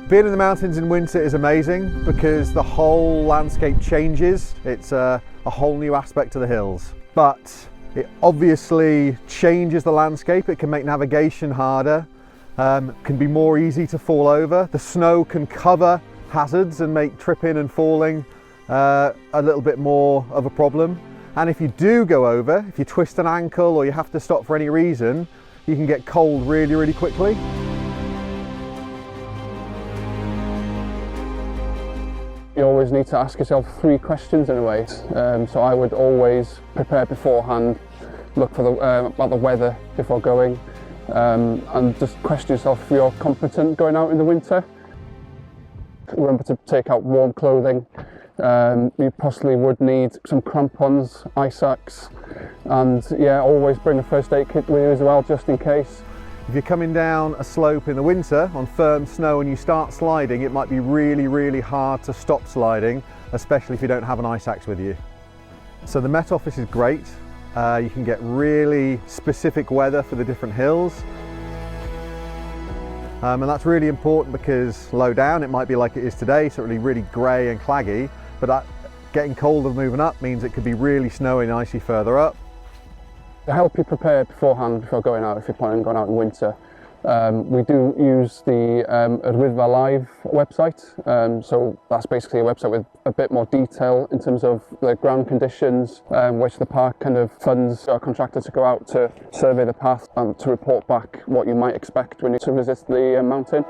Being in the mountains in winter is amazing because the whole landscape changes. It's a whole new aspect to the hills. But it obviously changes the landscape. It can make navigation harder, can be more easy to fall over. The snow can cover hazards and make tripping and falling a little bit more of a problem. And if you do go over, if you twist an ankle or you have to stop for any reason, you can get cold really, really quickly. You always need to ask yourself 3 questions in a way. So I would always prepare beforehand, look for about the weather before going, and just question yourself if you're competent going out in the winter. Remember to take out warm clothing. You possibly would need some crampons, ice axe, and yeah, always bring a first aid kit with you as well, just in case. If you're coming down a slope in the winter on firm snow and you start sliding, it might be really, really hard to stop sliding, especially if you don't have an ice axe with you. So the Met Office is great. You can get really specific weather for the different hills. And that's really important because low down it might be like it is today, so it'll be really grey and claggy, but that getting colder moving up means it could be really snowy and icy further up. To help you prepare beforehand before going out, if you're planning on going out in winter, we do use the Wyddfa Live website. So that's basically a website with a bit more detail in terms of the ground conditions, which the park kind of funds our contractor to go out to survey the path and to report back what you might expect when you visit the mountain.